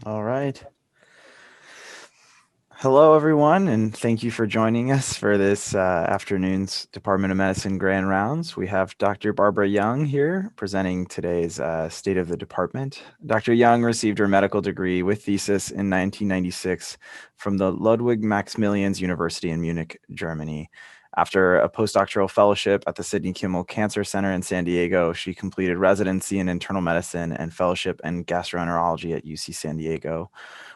All right. Hello, everyone, and thank you for joining us for this afternoon's Department of Medicine Grand Rounds. We have Dr. Barbara Jung here presenting today's State of the Department. Dr. Jung received her medical degree with thesis in 1996 from the Ludwig Maximilians University in Munich, Germany. After a postdoctoral fellowship at the Sidney Kimmel Cancer Center in San Diego, she completed residency in internal medicine and fellowship in gastroenterology at UC San Diego,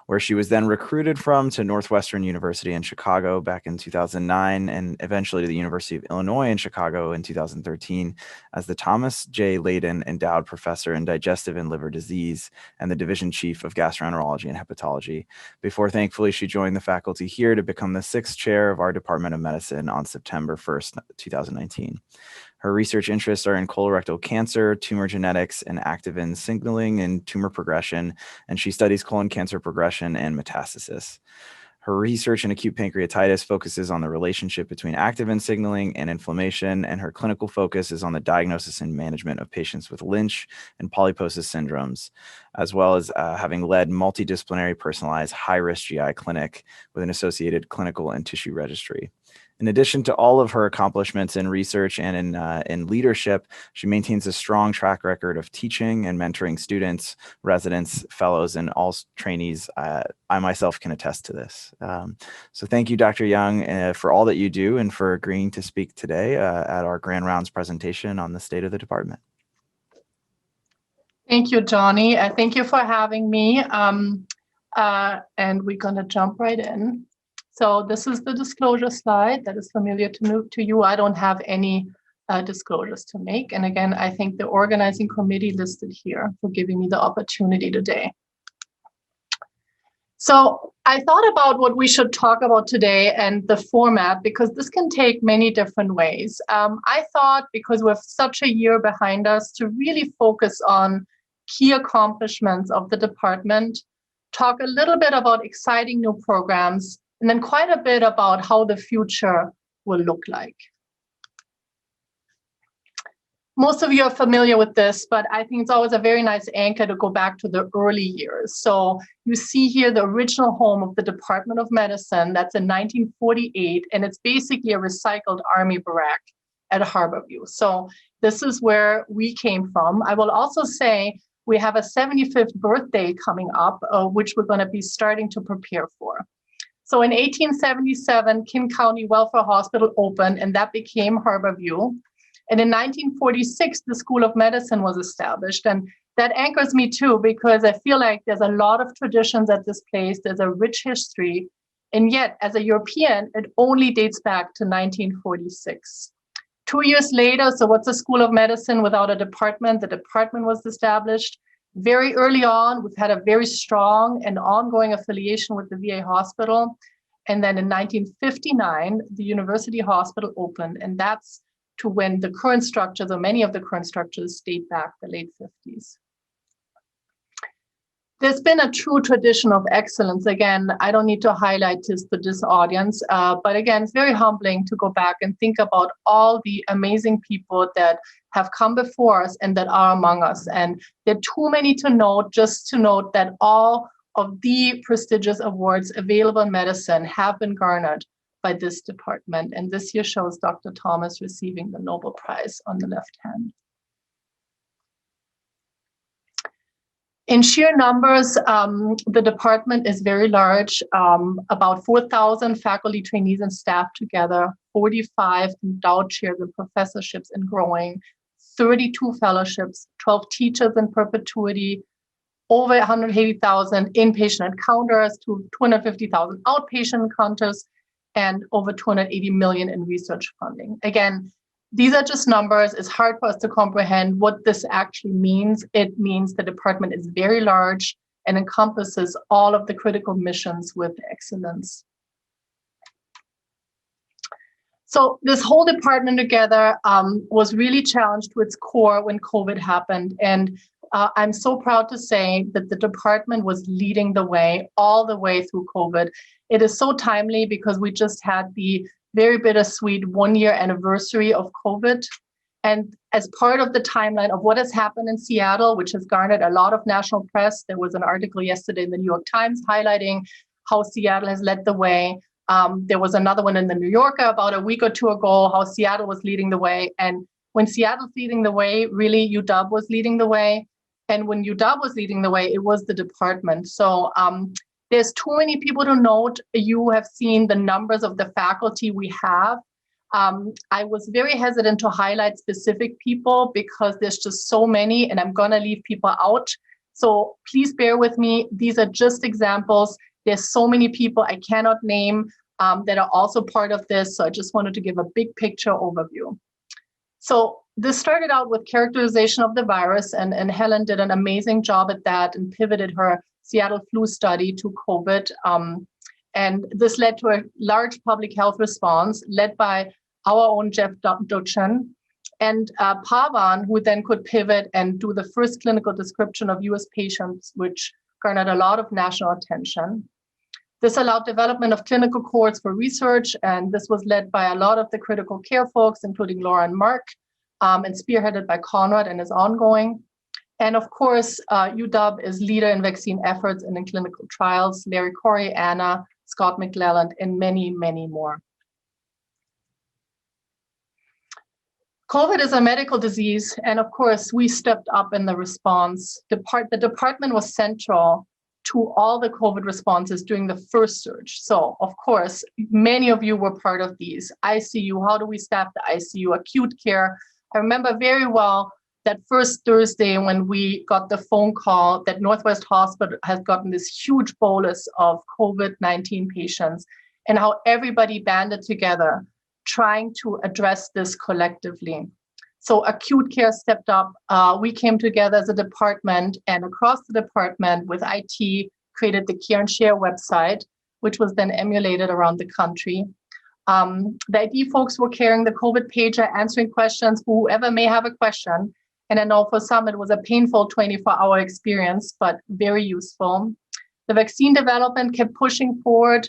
where she was then recruited from to Northwestern University in Chicago back in 2009 and eventually to the University of Illinois in Chicago in 2013 as the Thomas J. Layden Endowed Professor in Digestive and Liver Disease and the Division Chief of Gastroenterology and Hepatology, before thankfully she joined the faculty here to become the sixth chair of our Department of Medicine on September 1st, 2019. Her research interests are in colorectal cancer, tumor genetics, and activin signaling and tumor progression, and she studies colon cancer progression and metastasis. Her research in acute pancreatitis focuses on the relationship between activin signaling and inflammation, and her clinical focus is on the diagnosis and management of patients with Lynch and polyposis syndromes, as well as having led multidisciplinary personalized high-risk GI clinic with an associated clinical and tissue registry. In addition to all of her accomplishments in research and in leadership, she maintains a strong track record of teaching and mentoring students, residents, fellows, and all trainees. I myself can attest to this. So thank you, Dr. Jung, for all that you do and for agreeing to speak today at our Grand Rounds presentation on the state of the department. Thank you, Johnny. Thank you for having me. And we're going to jump right in. So this is the disclosure slide that is familiar to you. I don't have any disclosures to make. And again, I thank the organizing committee listed here for giving me the opportunity today. So I thought about what we should talk about today and the format, because this can take many different ways. I thought, because we have such a year behind us, to really focus on key accomplishments of the department, talk a little bit about exciting new programs, and then quite a bit about how the future will look like. Most of you are familiar with this, but I think it's always a very nice anchor to go back to the early years. So you see here the original home of the Department of Medicine. That's in 1948, and it's basically a recycled army barrack at Harborview. So this is where we came from. I will also say we have a 75th birthday coming up, which we're going to be starting to prepare for. So in 1877, King County Welfare Hospital opened, and that became Harborview. And in 1946, the School of Medicine was established. And that anchors me too, because I feel like there's a lot of traditions at this place. There's a rich history. And yet, as a European, it only dates back to 1946. 2 years later, so what's a School of Medicine without a department? The department was established. Very early on, we've had a very strong and ongoing affiliation with the VA hospital. And then in 1959, the University Hospital opened, and that's to when the current structures, or many of the current structures, date back the late 50s. There's been a true tradition of excellence. Again, I don't need to highlight this to this audience, but again, it's very humbling to go back and think about all the amazing people that have come before us and that are among us. And there are too many to note, just to note that all of the prestigious awards available in medicine have been garnered by this department. And this year shows Dr. Thomas receiving the Nobel Prize on the left hand. In sheer numbers, the department is very large, about 4,000 faculty, trainees, and staff together, 45 endowed chairs and professorships and growing, 32 fellowships, 12 teachers in perpetuity, over 180,000 inpatient encounters, to 250,000 outpatient encounters, and over 280 million in research funding. Again, these are just numbers. It's hard for us to comprehend what this actually means. It means the department is very large and encompasses all of the critical missions with excellence. So this whole department together was really challenged to its core when COVID happened. And I'm so proud to say that the department was leading the way all the way through COVID. It is so timely because we just had the very bittersweet 1-year anniversary of COVID. And as part of the timeline of what has happened in Seattle, which has garnered a lot of national press, there was an article yesterday in the New York Times highlighting how Seattle has led the way. There was another one in the New Yorker about a week or two ago, how Seattle was leading the way. And when Seattle's leading the way, really UW was leading the way. And when UW was leading the way, it was the department. So there's too many people to note. You have seen the numbers of the faculty we have. I was very hesitant to highlight specific people because there's just so many and I'm gonna leave people out. So please bear with me. These are just examples. There's so many people I cannot name that are also part of this. So I just wanted to give a big picture overview. So this started out with characterization of the virus, and Helen did an amazing job at that and pivoted her Seattle flu study to COVID. And this led to a large public health response led by our own Jeff Duchin and Pavan, who then could pivot and do the first clinical description of US patients, which garnered a lot of national attention. This allowed development of clinical cohorts for research, and this was led by a lot of the critical care folks, including Laura and Mark, and spearheaded by Conrad and is ongoing. And of course, UW is leader in vaccine efforts and in clinical trials, Larry Corey, Anna, Scott McClelland, and many, many more. COVID is a medical disease, and of course, we stepped up in the response. The department was central to all the COVID responses during the first surge. So, of course, many of you were part of these. ICU, how do we staff the ICU? Acute care. I remember very well that first Thursday when we got the phone call that Northwest Hospital has gotten this huge bolus of COVID-19 patients and how everybody banded together trying to address this collectively. So Acute Care stepped up. We came together as a department and across the department with IT created the Care and Share website, which was then emulated around the country. The IT folks were carrying the COVID pager, answering questions, whoever may have a question. And I know for some it was a painful 24-hour experience, but very useful. The vaccine development kept pushing forward.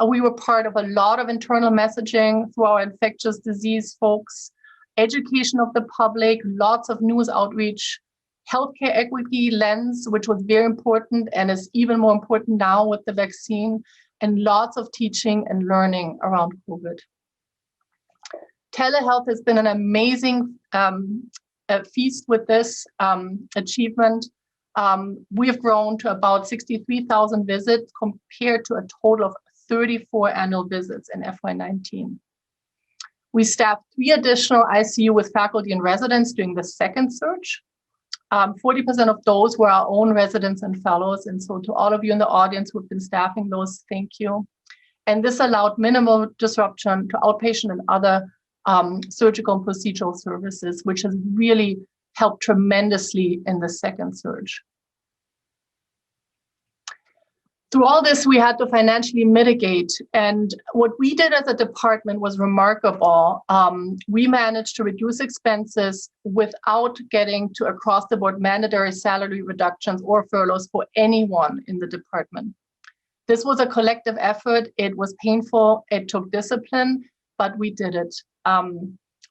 We were part of a lot of internal messaging through our infectious disease folks, education of the public, lots of news outreach, healthcare equity lens, which was very important and is even more important now with the vaccine, and lots of teaching and learning around COVID. Telehealth has been an amazing feast with this achievement. We have grown to about 63,000 visits compared to a total of 34 annual visits in FY19. We staffed 3 additional ICU with faculty and residents during the second surge. 40% of those were our own residents and fellows. And so to all of you in the audience who've been staffing those, thank you. And this allowed minimal disruption to outpatient and other surgical and procedural services, which has really helped tremendously in the second surge. Through all this, we had to financially mitigate. And what we did as a department was remarkable. We managed to reduce expenses without getting to across-the-board mandatory salary reductions or furloughs for anyone in the department. This was a collective effort. It was painful. It took discipline, but we did it.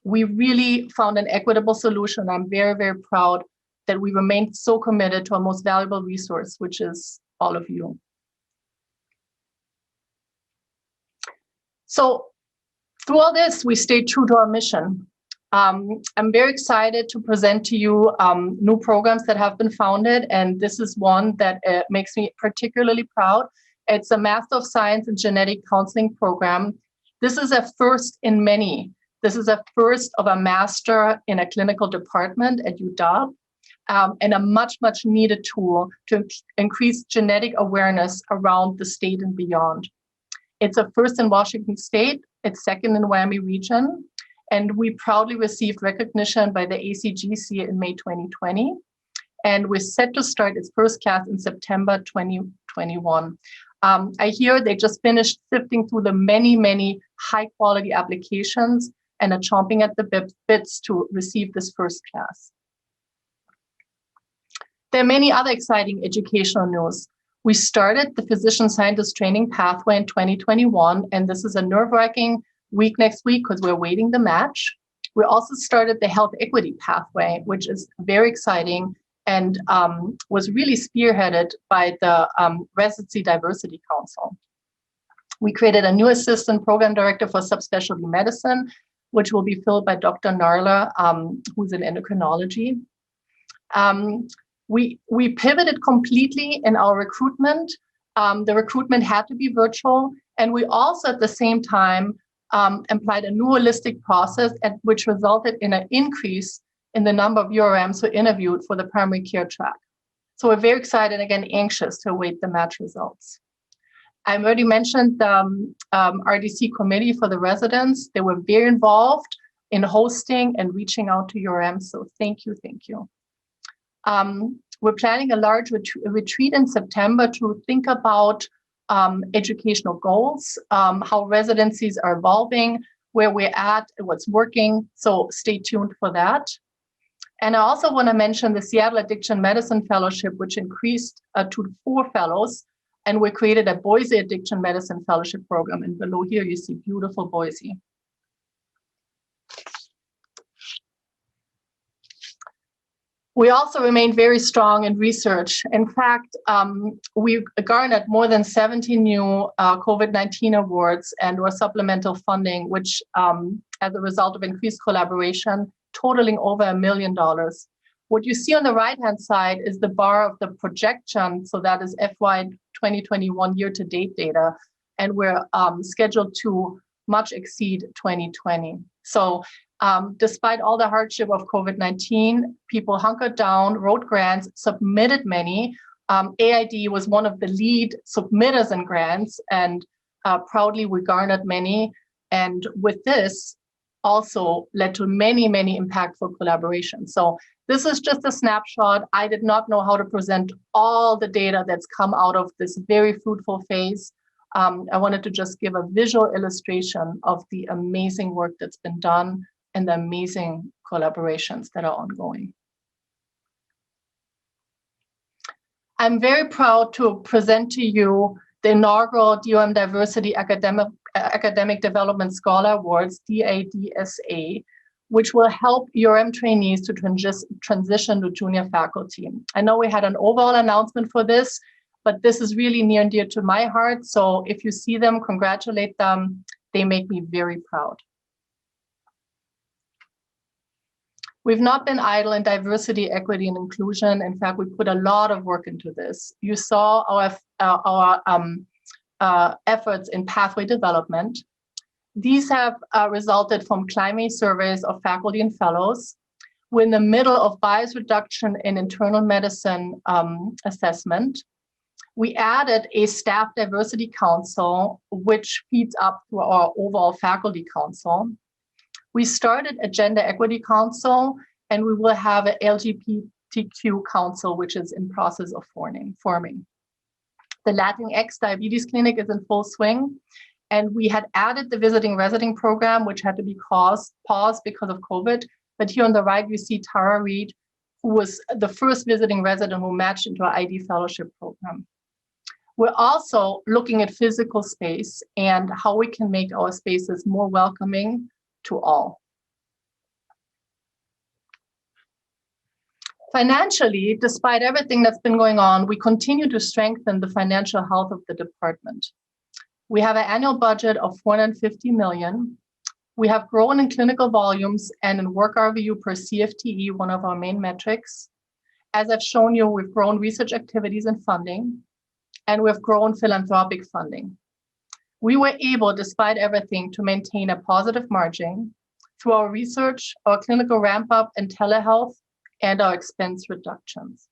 We really found an equitable solution. I'm very, very proud that we remained so committed to our most valuable resource, which is all of you. So through all this, we stayed true to our mission. I'm very excited to present to you new programs that have been founded, and this is one that makes me particularly proud. It's a Master of Science in Genetic Counseling program. This is a first in many. This is a first of a master in a clinical department at UW, and a much, much needed tool to increase genetic awareness around the state and beyond. It's a first in Washington State, it's second in Miami region, and we proudly received recognition by the ACGC in May 2020, and we're set to start its first class in September 2021. I hear they just finished sifting through the many, many high-quality applications and are chomping at the bits to receive this first class. There are many other exciting educational news. We started the physician scientist training pathway in 2021, and this is a nerve-wracking week next week because we're waiting the match. We also started the health equity pathway, which is very exciting and was really spearheaded by the Residency Diversity Council. We created a new assistant program director for subspecialty medicine, which will be filled by Dr. Narla, who's in endocrinology. We pivoted completely in our recruitment. The recruitment had to be virtual, and we also at the same time applied a new holistic process, which resulted in an increase in the number of URMs who interviewed for the primary care track. So we're very excited, again, anxious to await the match results. I already mentioned the RDC committee for the residents. They were very involved in hosting and reaching out to URMs, so thank you, thank you. We're planning a large retreat in September to think about educational goals, how residencies are evolving, where we're at, what's working, so stay tuned for that. And I also want to mention the Seattle Addiction Medicine Fellowship, which increased to 4 fellows, and we created a Boise Addiction Medicine Fellowship program, and below here you see beautiful Boise. We also remained very strong in research. In fact, we garnered more than 70 new COVID-19 awards and or supplemental funding, which as a result of increased collaboration, totaling over $1 million. What you see on the right-hand side is the bar of the projection. So that is FY 2021 year-to-date data. And we're scheduled to much exceed 2020. So despite all the hardship of COVID-19, people hunkered down, wrote grants, submitted many. AID was one of the lead submitters in grants, and proudly we garnered many. And with this, also led to many, many impactful collaborations. So this is just a snapshot. I did not know how to present all the data that's come out of this very fruitful phase. I wanted to just give a visual illustration of the amazing work that's been done and the amazing collaborations that are ongoing. I'm very proud to present to you the inaugural DOM Diversity Academic Development Scholar Awards, DADSA, which will help URM trainees to transition to junior faculty. I know we had an overall announcement for this, but this is really near and dear to my heart. So if you see them, congratulate them. They make me very proud. We've not been idle in diversity, equity, and inclusion. In fact, we put a lot of work into this. You saw our efforts in pathway development. These have resulted from climate surveys of faculty and fellows. We're in the middle of bias reduction in internal medicine assessment. We added a staff diversity council, which feeds up to our overall faculty council. We started a gender equity council, and we will have an LGBTQ council, which is in process of forming. The Latinx diabetes clinic is in full swing, and we had added the visiting resident program, which had to be paused because of COVID. But here on the right, you see Tara Reed, who was the first visiting resident who matched into our ID fellowship program. We're also looking at physical space and how we can make our spaces more welcoming to all. Financially, despite everything that's been going on, we continue to strengthen the financial health of the department. We have an annual budget of $450 million. We have grown in clinical volumes and in work RVU per CFTE, one of our main metrics. As I've shown you, we've grown research activities and funding, and we've grown philanthropic funding. We were able, despite everything, to maintain a positive margin through our research, our clinical ramp up and telehealth, and our expense reductions.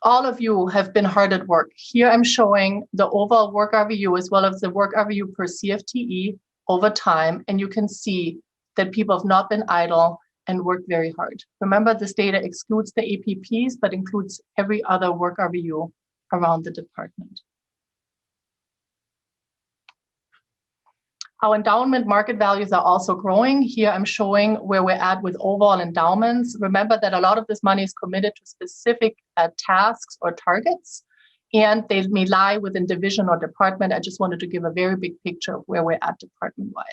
All of you have been hard at work. Here I'm showing the overall work RVU as well as the work RVU per CFTE over time, and you can see that people have not been idle and worked very hard. Remember, this data excludes the APPs, but includes every other work RVU around the department. Our endowment market values are also growing. Here I'm showing where we're at with overall endowments. Remember that a lot of this money is committed to specific tasks or targets. and they may lie within division or department. I just wanted to give a very big picture of where we're at department-wide.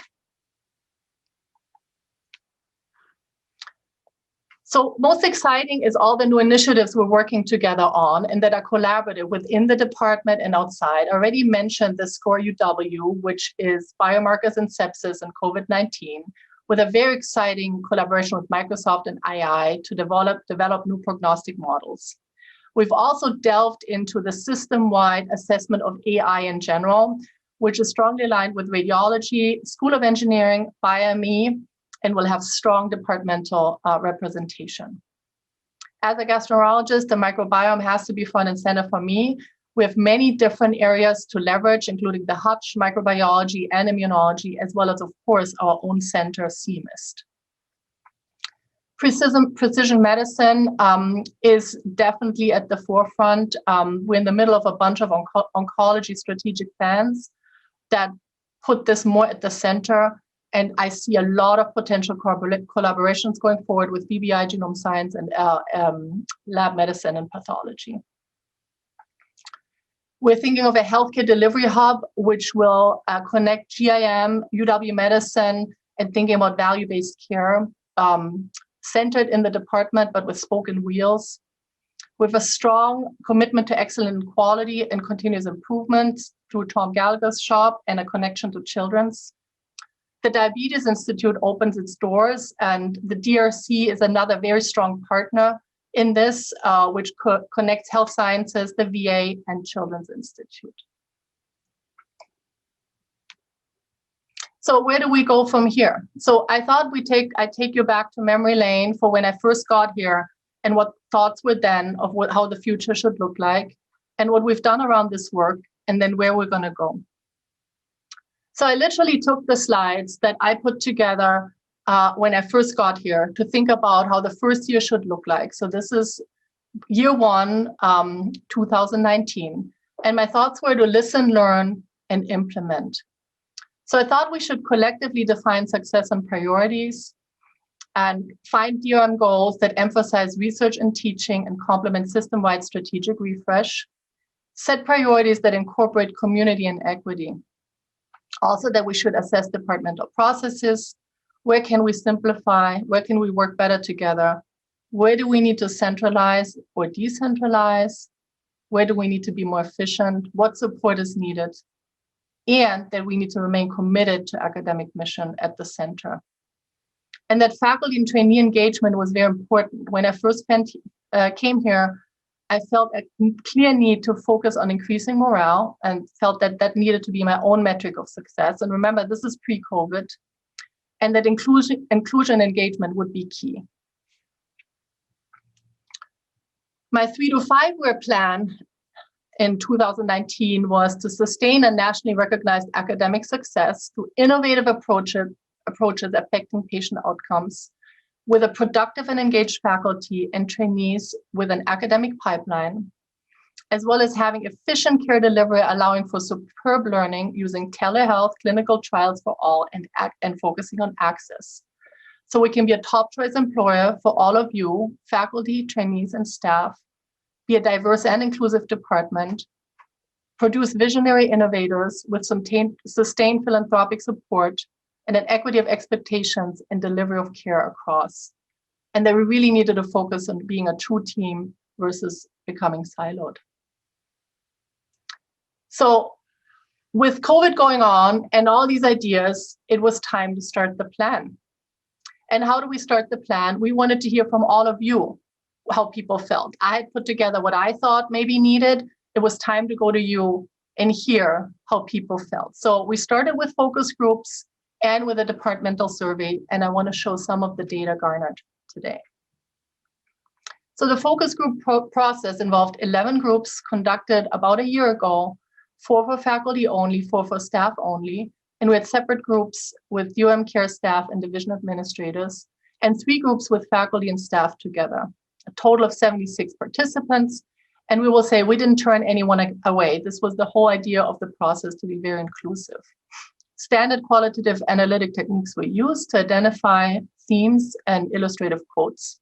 So most exciting is all the new initiatives we're working together on and that are collaborative within the department and outside. I already mentioned the SCORE UW, which is biomarkers in sepsis and COVID-19, with a very exciting collaboration with Microsoft and II to develop new prognostic models. We've also delved into the system-wide assessment of AI in general, which is strongly aligned with radiology, School of Engineering, BioME, and will have strong departmental representation. As a gastroenterologist, the microbiome has to be front and center for me. We have many different areas to leverage, including the Hutch, microbiology, and immunology, as well as, of course, our own center, CMIST. Precision medicine is definitely at the forefront. We're in the middle of a bunch of oncology strategic plans that put this more at the center. And I see a lot of potential collaborations going forward with BBI genome science and lab medicine and pathology. We're thinking of a healthcare delivery hub, which will connect GIM, UW medicine, and thinking about value-based care, centered in the department, but with spoken wheels. With a strong commitment to excellent quality and continuous improvement through Tom Gallagher's shop and a connection to children's. The Diabetes Institute opens its doors, and the DRC is another very strong partner in this, which connects health sciences, the VA, and Children's Institute. So where do we go from here? So I thought I'd take you back to memory lane for when I first got here and what thoughts were then of how the future should look like and what we've done around this work and then where we're going to go. So I literally took the slides that I put together when I first got here to think about how the first year should look like. So this is year one, 2019. And my thoughts were to listen, learn, and implement. So I thought we should collectively define success and priorities and find DRM goals that emphasize research and teaching and complement system-wide strategic refresh, set priorities that incorporate community and equity. Also that we should assess departmental processes. Where can we simplify? Where can we work better together? Where do we need to centralize or decentralize? Where do we need to be more efficient? What support is needed? And that we need to remain committed to academic mission at the center. And that faculty and trainee engagement was very important. When I first came here, I felt a clear need to focus on increasing morale and felt that that needed to be my own metric of success. And remember, this is pre-COVID, and that inclusion engagement would be key. My 3 to 5 year plan in 2019 was to sustain a nationally recognized academic success through innovative approaches affecting patient outcomes, with a productive and engaged faculty and trainees with an academic pipeline, as well as having efficient care delivery, allowing for superb learning using telehealth, clinical trials for all, and focusing on access. So we can be a top choice employer for all of you, faculty, trainees, and staff, be a diverse and inclusive department, produce visionary innovators with some sustained philanthropic support, and an equity of expectations and delivery of care across. And that we really needed to focus on being a true team versus becoming siloed. So with COVID going on and all these ideas, it was time to start the plan. And how do we start the plan? We wanted to hear from all of you how people felt. I had put together what I thought maybe needed. It was time to go to you and hear how people felt. So we started with focus groups and with a departmental survey, and I want to show some of the data garnered today. So the focus group process involved 11 groups conducted about a year ago, 4 for faculty only, 4 for staff only, and we had separate groups with care staff and division administrators, and 3 groups with faculty and staff together, a total of 76 participants. And we will say we didn't turn anyone away. This was the whole idea of the process, to be very inclusive. Standard qualitative analytic techniques were used to identify themes and illustrative quotes.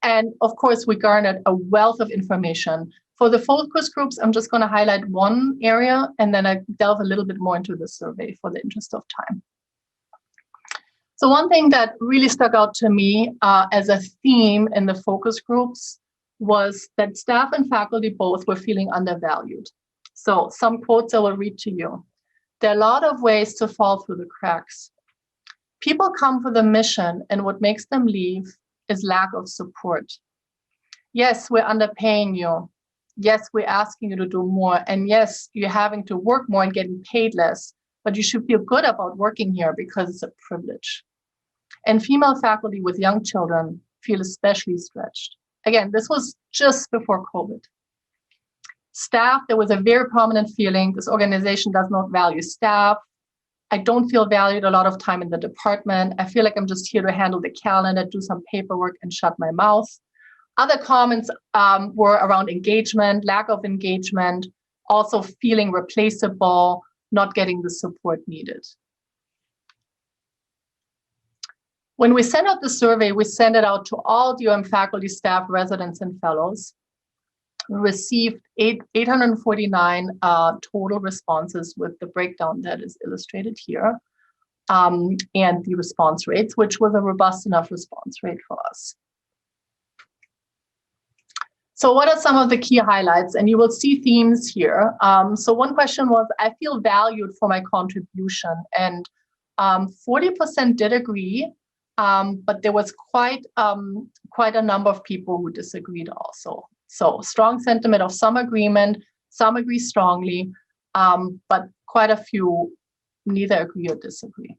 And of course, we garnered a wealth of information For the focus groups, I'm just going to highlight one area, and then I delve a little bit more into the survey for the interest of time. So one thing that really stuck out to me as a theme in the focus groups was that staff and faculty both were feeling undervalued. So some quotes I will read to you. There are a lot of ways to fall through the cracks. People come for the mission, and what makes them leave is lack of support. Yes, we're underpaying you. Yes, we're asking you to do more. And yes, you're having to work more and getting paid less, but you should feel good about working here because it's a privilege. And female faculty with young children feel especially stretched. Again, this was just before COVID. Staff, there was a very prominent feeling this organization does not value staff. I don't feel valued a lot of time in the department. I feel like I'm just here to handle the calendar, do some paperwork, and shut my mouth. Other comments were around engagement, lack of engagement, also feeling replaceable, not getting the support needed. When we sent out the survey, we sent it out to all UM faculty, staff, residents, and fellows. We received 849 total responses with the breakdown that is illustrated here, and the response rates, which was a robust enough response rate for us. So what are some of the key highlights? And you will see themes here. So one question was, I feel valued for my contribution, and 40% did agree, but there was quite a number of people who disagreed also. So strong sentiment of some agreement, some agree strongly, but quite a few neither agree or disagree.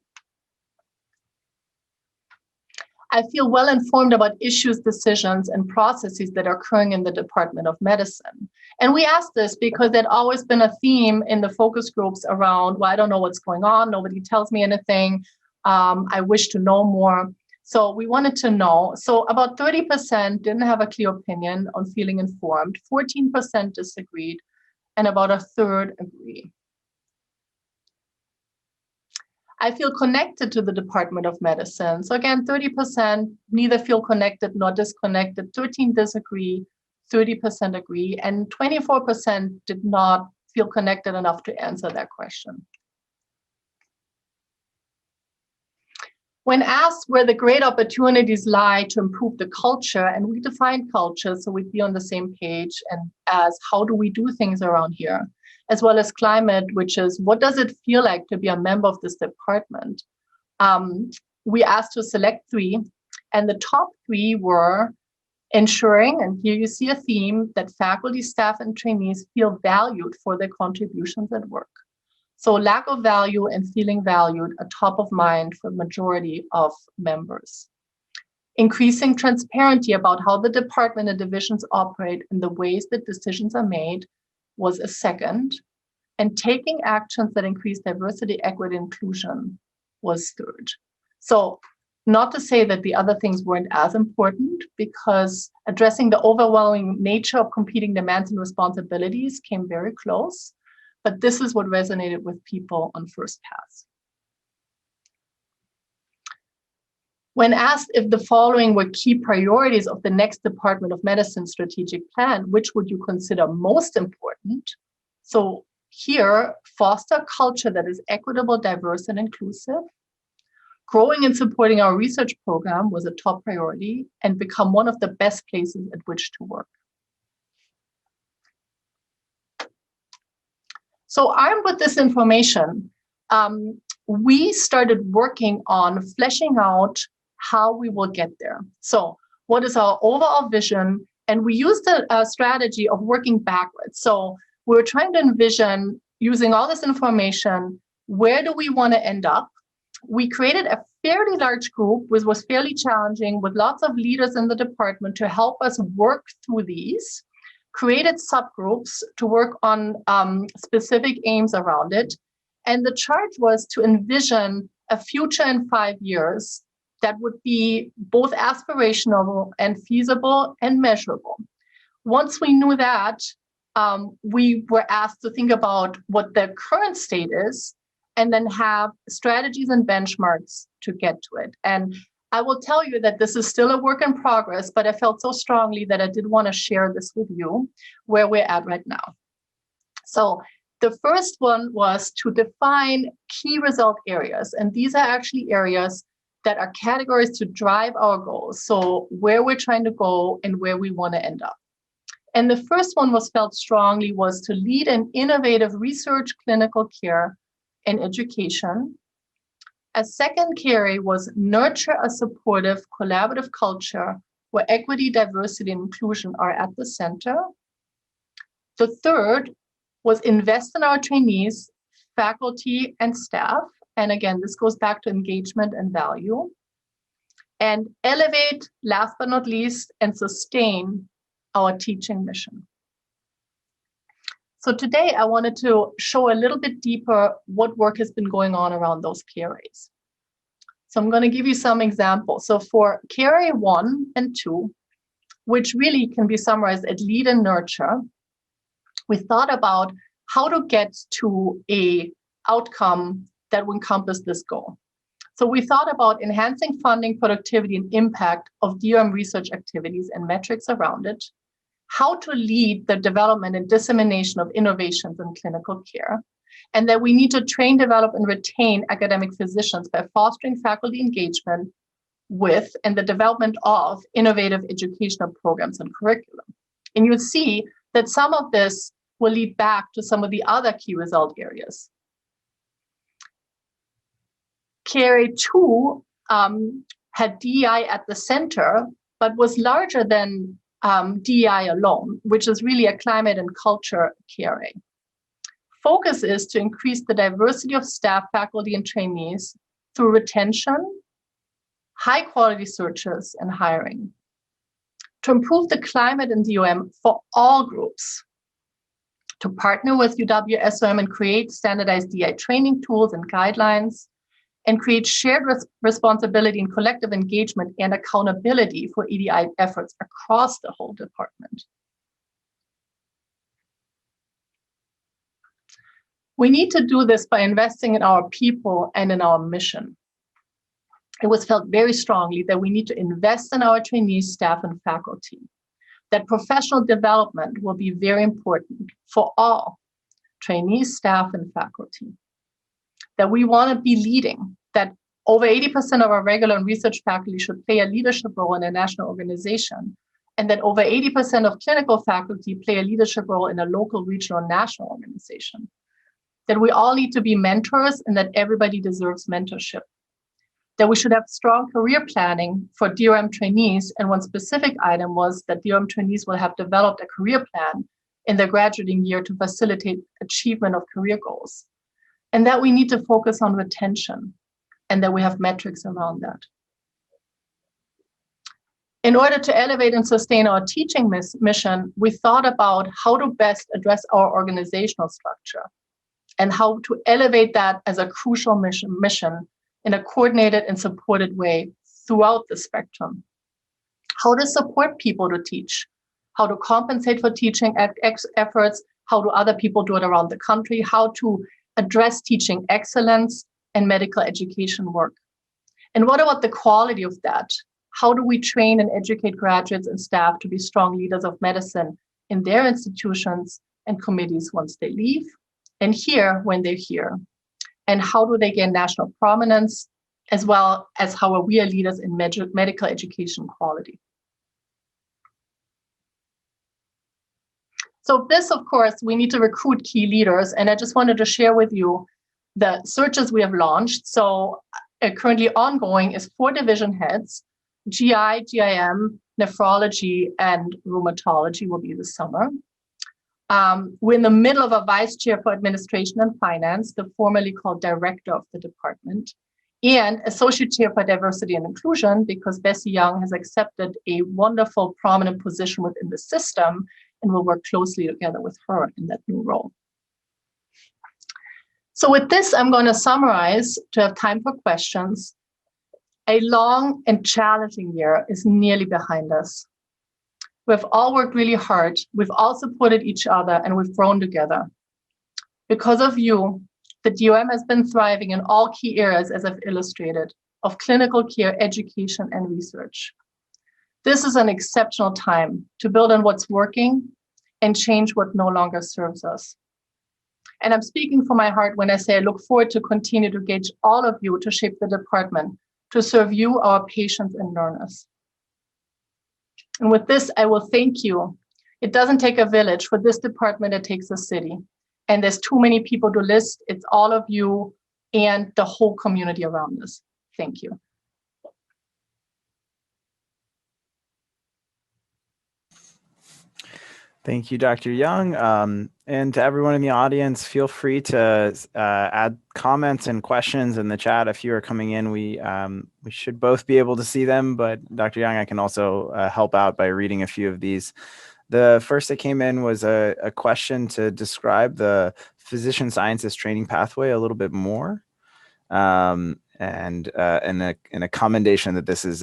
I feel well informed about issues, decisions, and processes that are occurring in the Department of Medicine. And we asked this because there'd always been a theme in the focus groups around, well, I don't know what's going on, nobody tells me anything, I wish to know more. So we wanted to know. So about 30% didn't have a clear opinion on feeling informed, 14% disagreed, and about a third agree. I feel connected to the Department of Medicine. So again, 30% neither feel connected nor disconnected, 13 disagree, 30% agree, and 24% did not feel connected enough to answer that question. When asked where the great opportunities lie to improve the culture, and we defined culture so we'd be on the same page, and as how do we do things around here, as well as climate, which is what does it feel like to be a member of this department? We asked to select 3, and the top 3 were ensuring, and here you see a theme, that faculty, staff, and trainees feel valued for their contributions at work. So lack of value and feeling valued are top of mind for the majority of members. Increasing transparency about how the department and divisions operate and the ways that decisions are made was a second. And taking actions that increase diversity, equity, inclusion was third. So not to say that the other things weren't as important, because addressing the overwhelming nature of competing demands and responsibilities came very close. But this is what resonated with people on first pass. When asked if the following were key priorities of the next Department of Medicine strategic plan, which would you consider most important? So here, foster culture that is equitable, diverse, and inclusive. Growing and supporting our research program was a top priority, and become one of the best places at which to work. So armed with this information, we started working on fleshing out how we will get there. So what is our overall vision? And we used a strategy of working backwards. So we were trying to envision, using all this information, where do we want to end up? We created a fairly large group, which was fairly challenging, with lots of leaders in the department to help us work through these. Created subgroups to work on specific aims around it. And the charge was to envision a future in 5 years that would be both aspirational and feasible and measurable. Once we knew that, we were asked to think about what the current state is, and then have strategies and benchmarks to get to it. And I will tell you that this is still a work in progress, but I felt so strongly that I did want to share this with you where we're at right now. So the first one was to define key result areas. And these are actually areas that are categories to drive our goals. So where we're trying to go and where we want to end up. And the first one was felt strongly was to lead an innovative research, clinical care, and education. A second carry was nurture a supportive, collaborative culture where equity, diversity, and inclusion are at the center. The third was invest in our trainees, faculty, and staff. And again, this goes back to engagement and value. And elevate, last but not least, and sustain our teaching mission. So today I wanted to show a little bit deeper what work has been going on around those key areas. So I'm going to give you some examples. So for key area 1 and 2, which really can be summarized as lead and nurture, we thought about how to get to an outcome that will encompass this goal. So we thought about enhancing funding, productivity, and impact of DRM research activities and metrics around it, how to lead the development and dissemination of innovations in clinical care, and that we need to train, develop, and retain academic physicians by fostering faculty engagement with and the development of innovative educational programs and curriculum. And you'll see that some of this will lead back to some of the other key result areas. Carry 2 had DEI at the center, but was larger than DEI alone, which is really a climate and culture carry. Focus is to increase the diversity of staff, faculty, and trainees through retention, high quality searches, and hiring. To improve the climate in DOM for all groups, to partner with UW-SOM and create standardized DEI training tools and guidelines, and create shared responsibility and collective engagement and accountability for EDI efforts across the whole department. We need to do this by investing in our people and in our mission. It was felt very strongly that we need to invest in our trainees, staff, and faculty, that professional development will be very important for all trainees, staff, and faculty, that we want to be leading, that over 80% of our regular and research faculty should play a leadership role in a national organization, and that over 80% of clinical faculty play a leadership role in a local, regional, and national organization, that we all need to be mentors and that everybody deserves mentorship, that we should have strong career planning for DRM trainees, and one specific item was that DRM trainees will have developed a career plan in their graduating year to facilitate achievement of career goals, and that we need to focus on retention, and that we have metrics around that. In order to elevate and sustain our teaching mission, we thought about how to best address our organizational structure and how to elevate that as a crucial mission in a coordinated and supported way throughout the spectrum. How to support people to teach, how to compensate for teaching efforts, how do other people do it around the country, how to address teaching excellence and medical education work. And what about the quality of that? How do we train and educate graduates and staff to be strong leaders of medicine in their institutions and committees once they leave, and here when they're here? And how do they gain national prominence, as well as how are we leaders in medical education quality? So this, of course, we need to recruit key leaders, and I just wanted to share with you the searches we have launched. So currently ongoing is 4 division heads: GI, GIM, nephrology, and rheumatology will be this summer. We're in the middle of a vice chair for administration and finance, the formerly called director of the department, and associate chair for diversity and inclusion, because Bessie Jung has accepted a wonderful prominent position within the system, and we'll work closely together with her in that new role. So with this, I'm going to summarize to have time for questions. A long and challenging year is nearly behind us. We've all worked really hard. We've all supported each other, and we've grown together. Because of you, the DOM has been thriving in all key areas, as I've illustrated, of clinical care, education, and research. This is an exceptional time to build on what's working and change what no longer serves us. And I'm speaking from my heart when I say I look forward to continue to engage all of you to shape the department, to serve you, our patients and learners. And with this, I will thank you. It doesn't take a village. For this department, it takes a city. And there's too many people to list. It's all of you and the whole community around us. Thank you. Thank you, Dr. Jung. And to everyone in the audience, feel free to add comments and questions in the chat. If you are coming in, we should both be able to see them, but Dr. Jung, I can also help out by reading a few of these. The first that came in was a question to describe the physician scientist training pathway a little bit more. And a commendation that this is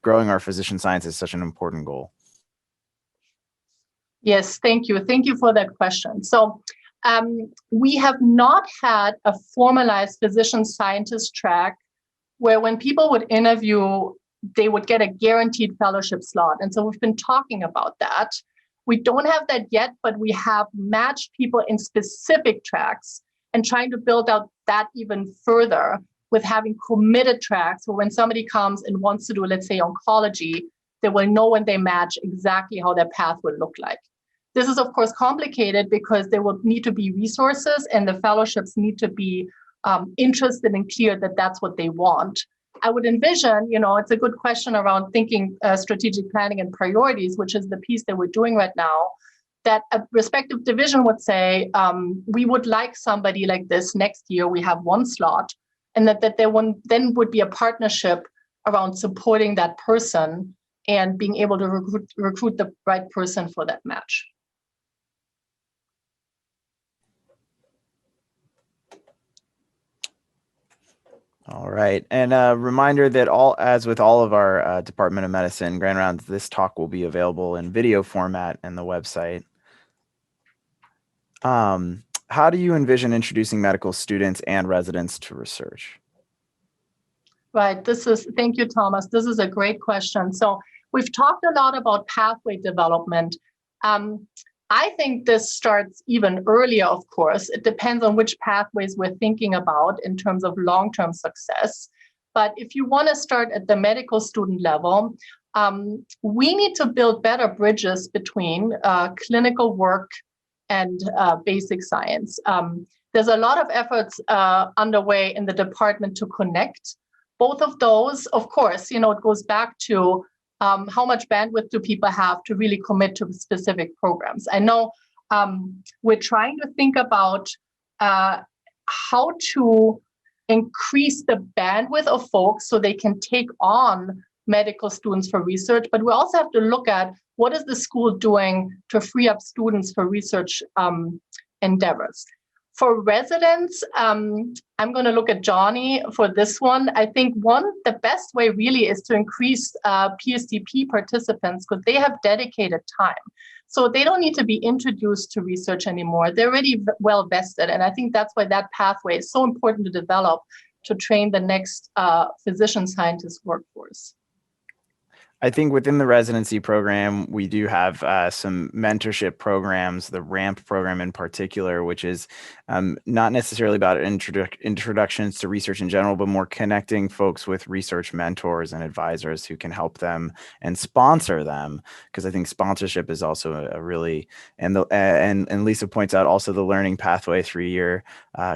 growing our physician science is such an important goal. Yes, thank you. Thank you for that question. So we have not had a formalized physician scientist track where when people would interview, they would get a guaranteed fellowship slot. And so we've been talking about that. We don't have that yet, but we have matched people in specific tracks and trying to build out that even further with having committed tracks. So when somebody comes and wants to do, let's say, oncology, they will know when they match exactly how their path will look like. This is, of course, complicated because there will need to be resources and the fellowships need to be interested and clear that that's what they want. I would envision, it's a good question around thinking strategic planning and priorities, which is the piece that we're doing right now, that a respective division would say, we would like somebody like this next year, we have one slot, and that there then would be a partnership around supporting that person and being able to recruit the right person for that match. All right. And a reminder that as with all of our Department of Medicine Grand Rounds, this talk will be available in video format in the website. How do you envision introducing medical students and residents to research? Right. Thank you, Thomas. This is a great question. So we've talked a lot about pathway development. I think this starts even earlier, of course. It depends on which pathways we're thinking about in terms of long-term success. But if you want to start at the medical student level, we need to build better bridges between clinical work and basic science. There's a lot of efforts underway in the department to connect both of those. Of course, it goes back to how much bandwidth do people have to really commit to specific programs. I know we're trying to think about how to increase the bandwidth of folks so they can take on medical students for research, but we also have to look at what is the school doing to free up students for research endeavors. For residents, I'm going to look at Johnny for this one. I think the best way really is to increase PSDP participants because they have dedicated time. So they don't need to be introduced to research anymore. They're already well vested. And I think that's why that pathway is so important to develop to train the next physician scientist workforce. I think within the residency program, we do have some mentorship programs, the RAMP program in particular, which is not necessarily about introductions to research in general, but more connecting folks with research mentors and advisors who can help them and sponsor them. Because I think sponsorship is also a really, and Lisa points out also the learning pathway 3-year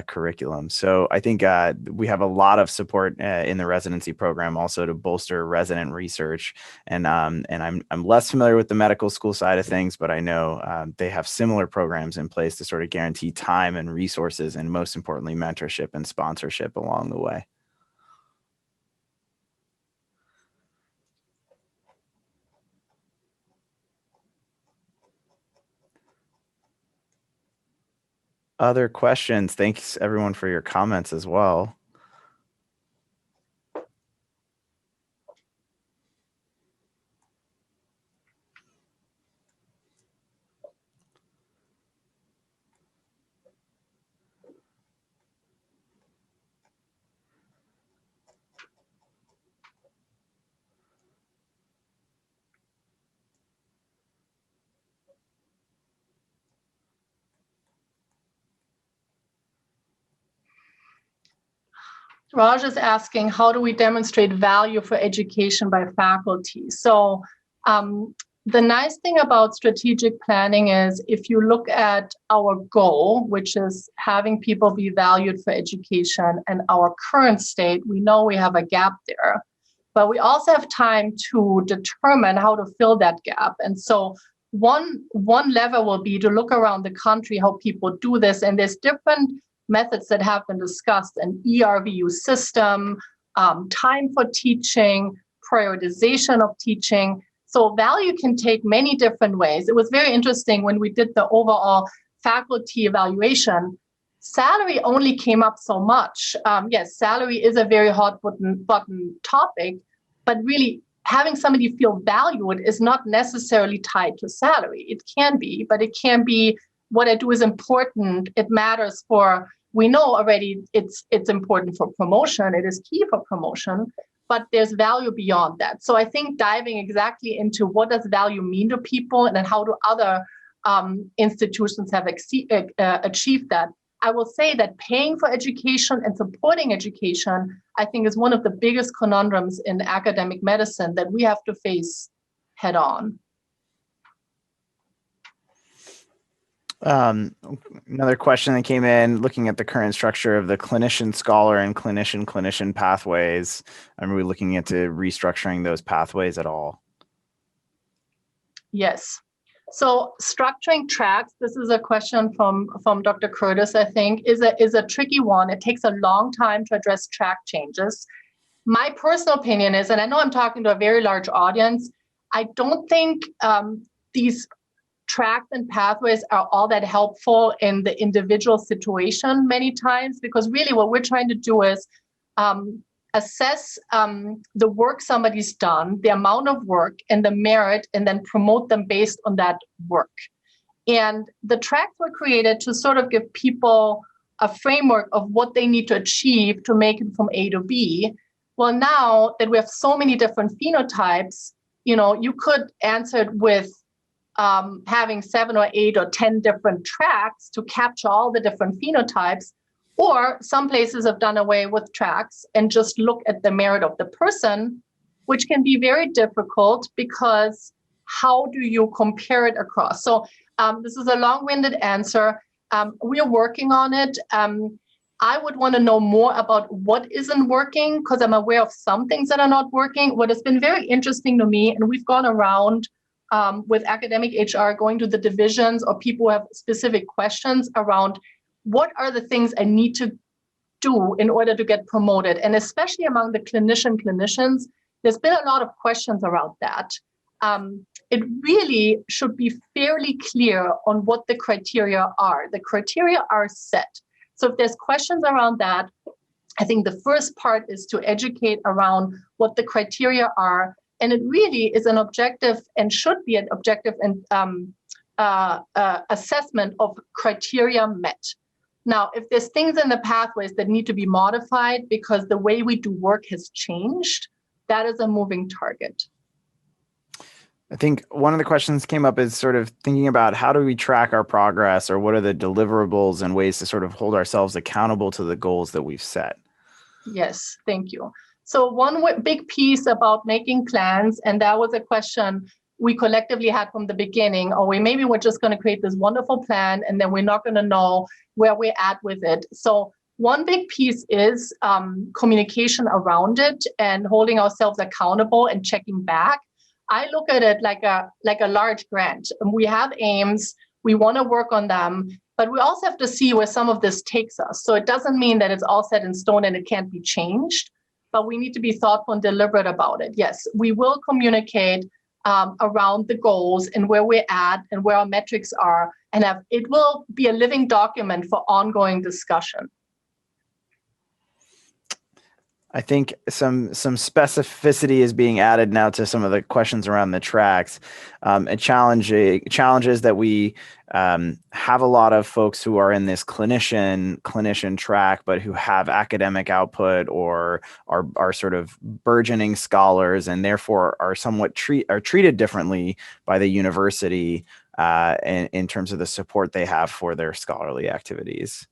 curriculum. So I think we have a lot of support in the residency program also to bolster resident research. And I'm less familiar with the medical school side of things, but I know they have similar programs in place to sort of guarantee time and resources, and most importantly, mentorship and sponsorship along the way. Other questions? Thanks everyone for your comments as well. Raj is asking, how do we demonstrate value for education by faculty? So the nice thing about strategic planning is if you look at our goal, which is having people be valued for education, and our current state, we know we have a gap there. But we also have time to determine how to fill that gap. And so one lever will be to look around the country how people do this. And there's different methods that have been discussed: an ERVU system, time for teaching, prioritization of teaching. So value can take many different ways. It was very interesting when we did the overall faculty evaluation. Salary only came up so much. Yes, salary is a very hot button topic, but really having somebody feel valued is not necessarily tied to salary. It can be, but it can be what I do is important. It matters for, we know already it's important for promotion. It is key for promotion, but there's value beyond that. So I think diving exactly into what does value mean to people and then how do other institutions have achieved that. I will say that paying for education and supporting education, I think, is one of the biggest conundrums in academic medicine that we have to face head on. Another question that came in, looking at the current structure of the clinician scholar and clinician pathways. Are we looking into restructuring those pathways at all? Yes. So structuring tracks, this is a question from Dr. Curtis, I think, is a tricky one. It takes a long time to address track changes. My personal opinion is, and I know I'm talking to a very large audience, I don't think these tracks and pathways are all that helpful in the individual situation many times, because really what we're trying to do is assess the work somebody's done, the amount of work and the merit, and then promote them based on that work. And the tracks were created to sort of give people a framework of what they need to achieve to make it from A to B. Well, now that we have so many different phenotypes, you could answer it with having 7 or 8 or 10 different tracks to capture all the different phenotypes. Or some places have done away with tracks and just look at the merit of the person, which can be very difficult because how do you compare it across? So this is a long-winded answer. We are working on it. I would want to know more about what isn't working because I'm aware of some things that are not working. What has been very interesting to me, and we've gone around with academic HR, going to the divisions or people who have specific questions around what are the things I need to do in order to get promoted? And especially among the clinicians, there's been a lot of questions around that. It really should be fairly clear on what the criteria are. The criteria are set. So if there's questions around that, I think the first part is to educate around what the criteria are. And it really is an objective and should be an objective and assessment of criteria met. Now, if there's things in the pathways that need to be modified because the way we do work has changed, that is a moving target. I think one of the questions came up is sort of thinking about how do we track our progress, or what are the deliverables and ways to sort of hold ourselves accountable to the goals that we've set? Yes, thank you. So one big piece about making plans, and that was a question we collectively had from the beginning, or maybe we're just going to create this wonderful plan and then we're not going to know where we're at with it. So one big piece is communication around it and holding ourselves accountable and checking back. I look at it like a large grant. We have aims, we want to work on them, but we also have to see where some of this takes us. So it doesn't mean that it's all set in stone and it can't be changed, but we need to be thoughtful and deliberate about it. Yes, we will communicate around the goals and where we're at and where our metrics are, and it will be a living document for ongoing discussion. I think some specificity is being added now to some of the questions around the tracks. And challenges that we have a lot of folks who are in this clinician track, but who have academic output or are sort of burgeoning scholars, and therefore are somewhat treated differently by the university in terms of the support they have for their scholarly activities.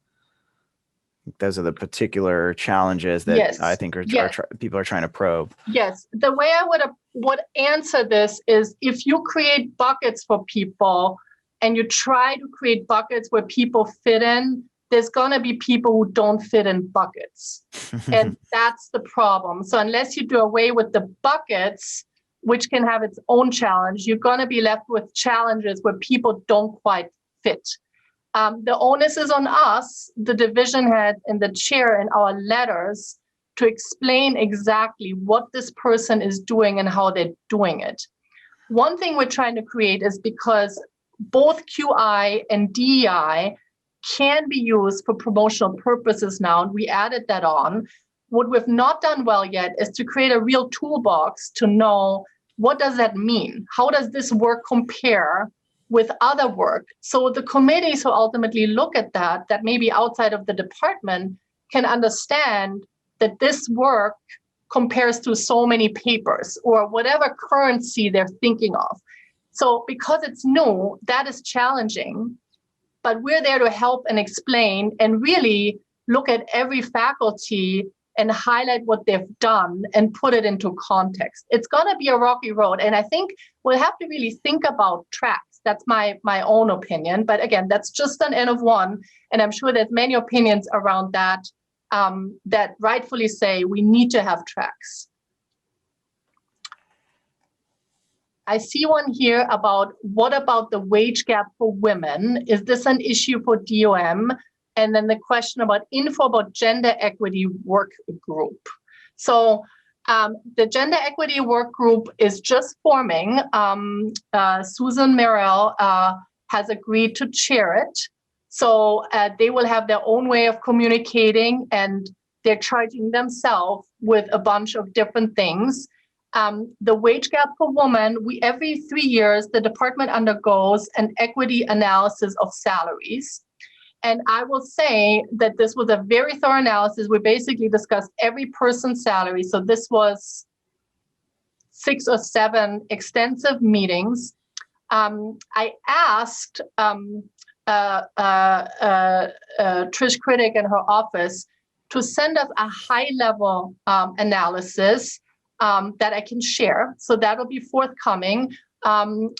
Those are the particular challenges that I Yes, think yes, people are trying to probe. yes. The way I would answer this is, if you create buckets for people and you try to create buckets where people fit in, there's going to be people who don't fit in buckets. And that's the problem. So unless you do away with the buckets, which can have its own challenge, you're going to be left with challenges where people don't quite fit. The onus is on us, the division head and the chair, in our letters to explain exactly what this person is doing and how they're doing it. One thing we're trying to create is, because both QI and DEI can be used for promotional purposes now, and we added that on. What we've not done well yet is to create a real toolbox to know, what does that mean? How does this work compare with other work? So the committees who ultimately look at that maybe outside of the department, can understand that this work compares to so many papers or whatever currency they're thinking of. So because it's new, that is challenging, but we're there to help and explain and really look at every faculty and highlight what they've done and put it into context. It's going to be a rocky road. And I think we'll have to really think about tracks. That's my own opinion. But again, that's just an N of one. And I'm sure there's many opinions around that that rightfully say we need to have tracks. I see one here about, what about the wage gap for women? Is this an issue for DOM? And then the question about info about gender equity work group. So the gender equity work group is just forming. Susan Merrill has agreed to chair it. So they will have their own way of communicating, and they're charging themselves with a bunch of different things. The wage gap for women, every 3 years, the department undergoes an equity analysis of salaries. And I will say that this was a very thorough analysis. We basically discussed every person's salary. So this was 6 or 7 extensive meetings. I asked Trish Critic and her office to send us a high-level analysis that I can share. So that'll be forthcoming. And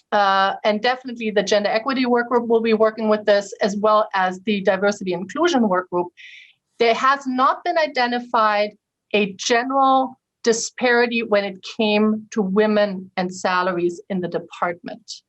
definitely the gender equity work group will be working with this, as well as the diversity inclusion work group. There has not been identified a general disparity when it came to women and salaries in the department.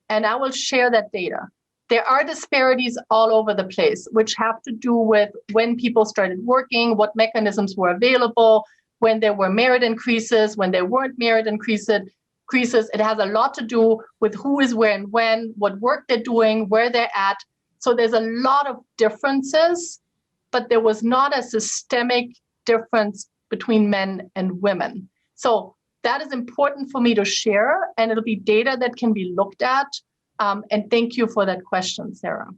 And I will share that data. There are disparities all over the place, which have to do with when people started working, what mechanisms were available, when there were merit increases, when there weren't merit increases. It has a lot to do with who is where and when, what work they're doing, where they're at. So there's a lot of differences, but there was not a systemic difference between men and women. So that is important for me to share, and it'll be data that can be looked at. And thank you for that question, Sarah.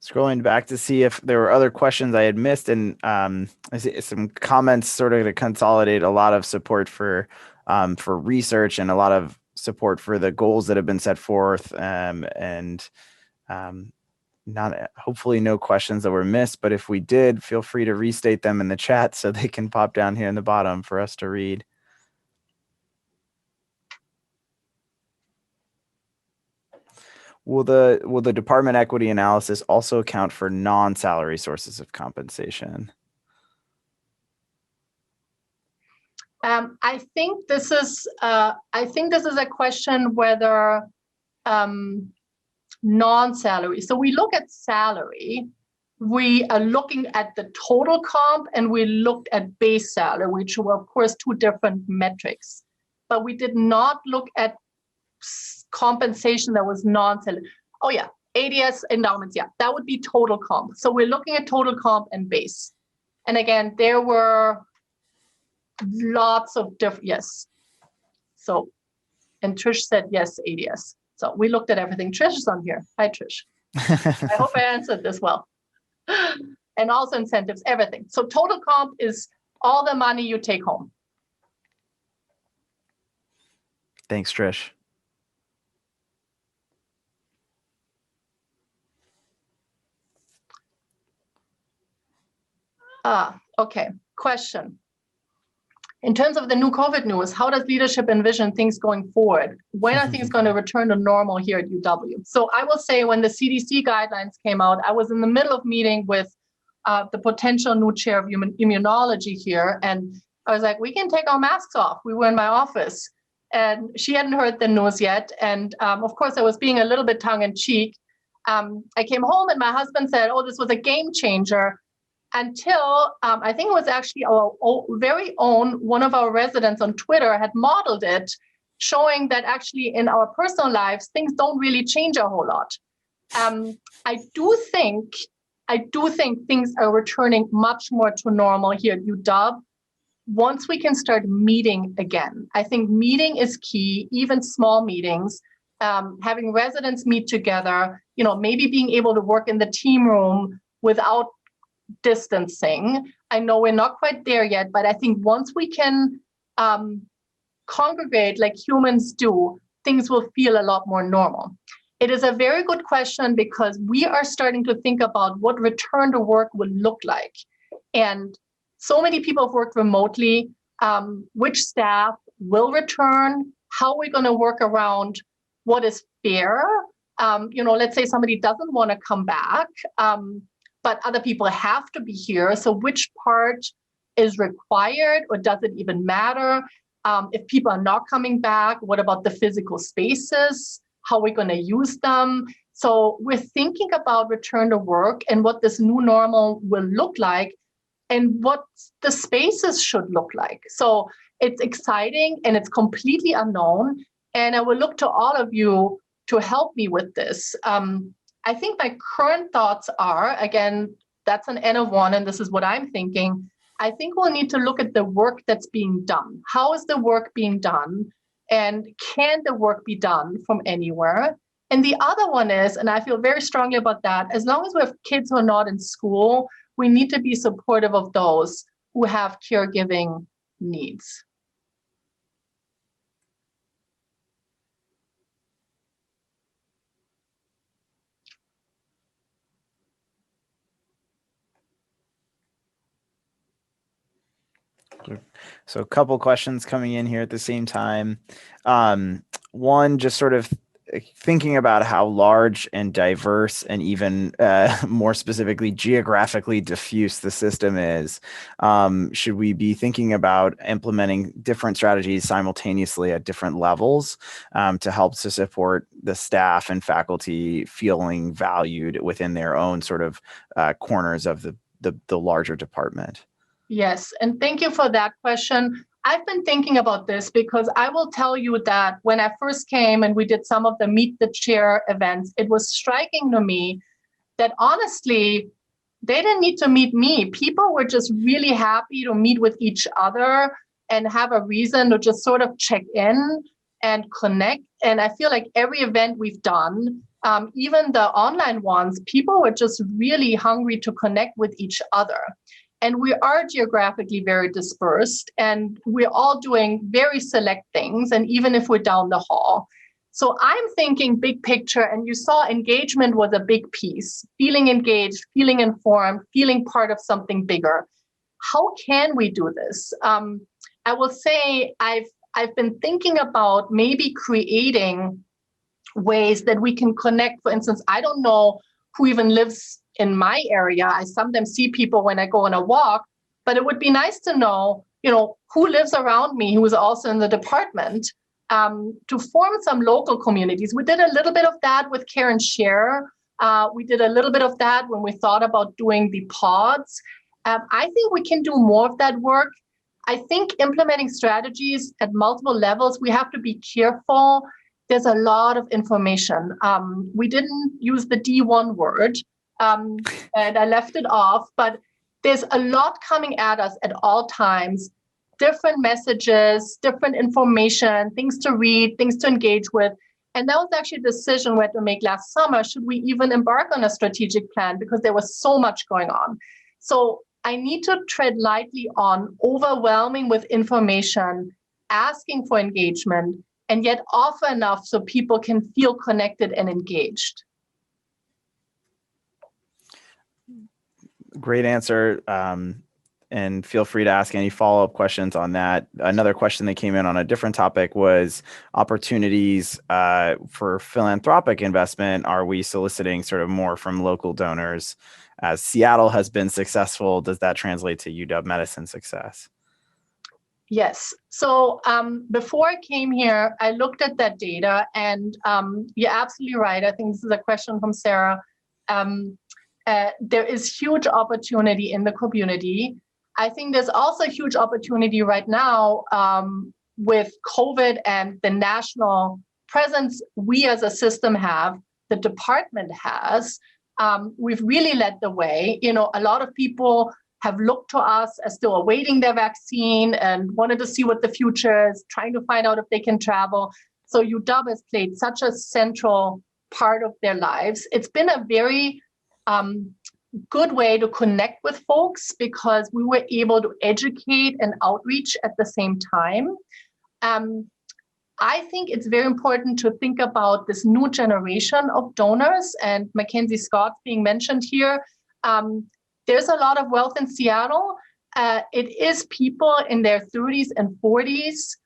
Scrolling back to see if there were other questions I had missed, and I see some comments sort of to consolidate a lot of support for research and a lot of support for the goals that have been set forth, and not hopefully no questions that were missed, but if we did, feel free to restate them in the chat so they can pop down here in the bottom for us to read. Will the department equity analysis also account for non-salary sources of compensation? I think this is a question whether non-salary. So we look at salary. We are looking at the total comp, and we looked at base salary, which were of course 2 different metrics. But we did not look at compensation that was non-salary. Oh yeah, ADS endowments. Yeah, that would be total comp. So we're looking at total comp and base. And again, there were lots of different, yes. So, and Trish said yes, ADS. So we looked at everything. Trish is on here. Hi, Trish. I hope I answered this well. And also incentives, everything. So total comp is all the money you take home. Thanks, Trish. Okay. Question. In terms of the new COVID news, how does leadership envision things going forward? When are things going to return to normal here at UW? So I will say when the CDC guidelines came out, I was in the middle of meeting with the potential new chair of immunology here. And I was like, we can take our masks off. We were in my office and she hadn't heard the news yet. And of course, I was being a little bit tongue in cheek. I came home and my husband said, oh, this was a game changer. Until I think it was actually our very own, one of our residents on Twitter had modeled it, showing that actually in our personal lives, things don't really change a whole lot. I do think things are returning much more to normal here at UW once we can start meeting again. I think meeting is key, even small meetings, having residents meet together, maybe being able to work in the team room without distancing. I know we're not quite there yet, but I think once we can congregate like humans do, things will feel a lot more normal. It is a very good question because we are starting to think about what return to work will look like. And so many people have worked remotely. Which staff will return? How are we going to work around what is fair? Let's say somebody doesn't want to come back. But other people have to be here. So which part is required or does it even matter? If people are not coming back, what about the physical spaces? How are we going to use them? So we're thinking about return to work and what this new normal will look like and what the spaces should look like. So it's exciting and it's completely unknown. And I will look to all of you to help me with this. I think my current thoughts are, again, that's an N of one, and this is what I'm thinking. I think we'll need to look at the work that's being done. How is the work being done? And can the work be done from anywhere? And the other one is, and I feel very strongly about that, as long as we have kids who are not in school, we need to be supportive of those who have caregiving needs. So a couple questions coming in here at the same time. One, just sort of thinking about how large and diverse and even more specifically geographically diffuse the system is. Should we be thinking about implementing different strategies simultaneously at different levels to help to support the staff and faculty feeling valued within their own sort of corners of the larger department? Yes, and thank you for that question. I've been thinking about this because I will tell you that when I first came and we did some of the Meet the Chair events, it was striking to me that honestly, they didn't need to meet me. People were just really happy to meet with each other and have a reason to just sort of check in and connect. And I feel like every event we've done, even the online ones, people were just really hungry to connect with each other. And we are geographically very dispersed and we're all doing very select things. And even if we're down the hall. So I'm thinking big picture, and you saw engagement was a big piece, feeling engaged, feeling informed, feeling part of something bigger. How can we do this? I will say I've been thinking about maybe creating ways that we can connect. For instance, I don't know who even lives in my area. I sometimes see people when I go on a walk, but it would be nice to know, who lives around me who is also in the department, to form some local communities. We did a little bit of that with Care and Share. We did a little bit of that when we thought about doing the pods. I think we can do more of that work. I think implementing strategies at multiple levels, we have to be careful. There's a lot of information. We didn't use the D1 word, and I left it off, but there's a lot coming at us at all times, different messages, different information, things to read, things to engage with. And that was actually a decision we had to make last summer. Should we even embark on a strategic plan? Because there was so much going on. So I need to tread lightly on overwhelming with information, asking for engagement, and yet offer enough so people can feel connected and engaged. Great answer. and feel free to ask any follow-up questions on that. Another question that came in on a different topic was opportunities for philanthropic investment. Are we soliciting sort of more from local donors? As Seattle has been successful, does that translate to UW Medicine success? Yes. So before I came here, I looked at that data, and you're absolutely right. I think this is a question from Sarah. There is huge opportunity in the community. I think there's also a huge opportunity right now with COVID and the national presence we as a system have, the department has. We've really led the way. You know, a lot of people have looked to us as still awaiting their vaccine and wanted to see what the future is, trying to find out if they can travel. So UW has played such a central part of their lives. It's been a very good way to connect with folks because we were able to educate and outreach at the same time. I think it's very important to think about this new generation of donors, and Mackenzie Scott's being mentioned here. There's a lot of wealth in Seattle. It is people in their 30s and 40s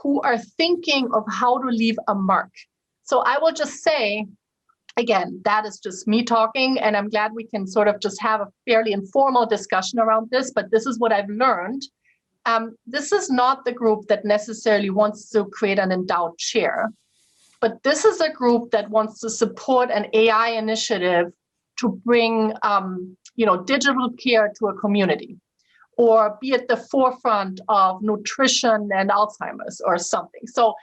who are thinking of how to leave a mark. So I will just say, again, that is just me talking, and I'm glad we can sort of just have a fairly informal discussion around this, but this is what I've learned. This is not the group that necessarily wants to create an endowed chair, but this is a group that wants to support an AI initiative to bring digital care to a community, or be at the forefront of nutrition and Alzheimer's or something. So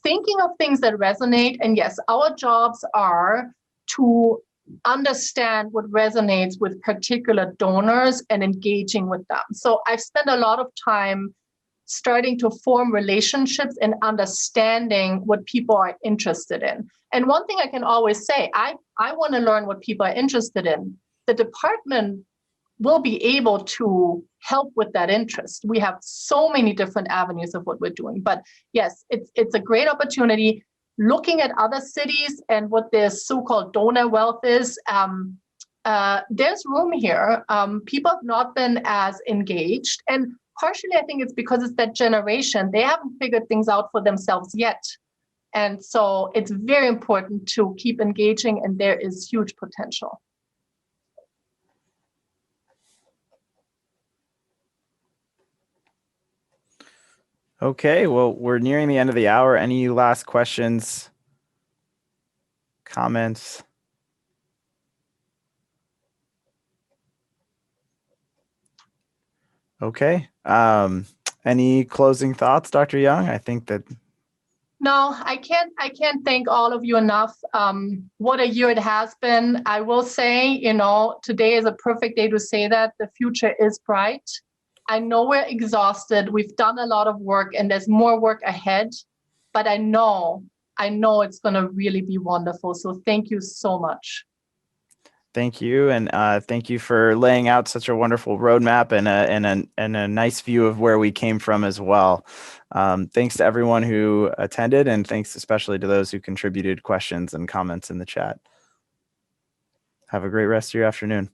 thinking of things that resonate, and yes, our jobs are to understand what resonates with particular donors and engaging with them. So I've spent a lot of time starting to form relationships and understanding what people are interested in. And one thing I can always say, I want to learn what people are interested in. The department will be able to help with that interest. We have so many different avenues of what we're doing. But yes, it's a great opportunity. Looking at other cities and what their so-called donor wealth is, there's room here. People have not been as engaged. And partially, I think it's because it's that generation. They haven't figured things out for themselves yet. And so it's very important to keep engaging, and there is huge potential. Okay, well, we're nearing the end of the hour. Any last questions, comments? Okay. Any closing thoughts, Dr. Jung? I think that. No, I can't thank all of you enough. What a year it has been. I will say, today is a perfect day to say that the future is bright. I know we're exhausted. We've done a lot of work, and there's more work ahead, but I know it's going to really be wonderful. So thank you so much. Thank you, and thank you for laying out such a wonderful roadmap and a nice view of where we came from as well. Thanks to everyone who attended, and thanks especially to those who contributed questions and comments in the chat. Have a great rest of your afternoon.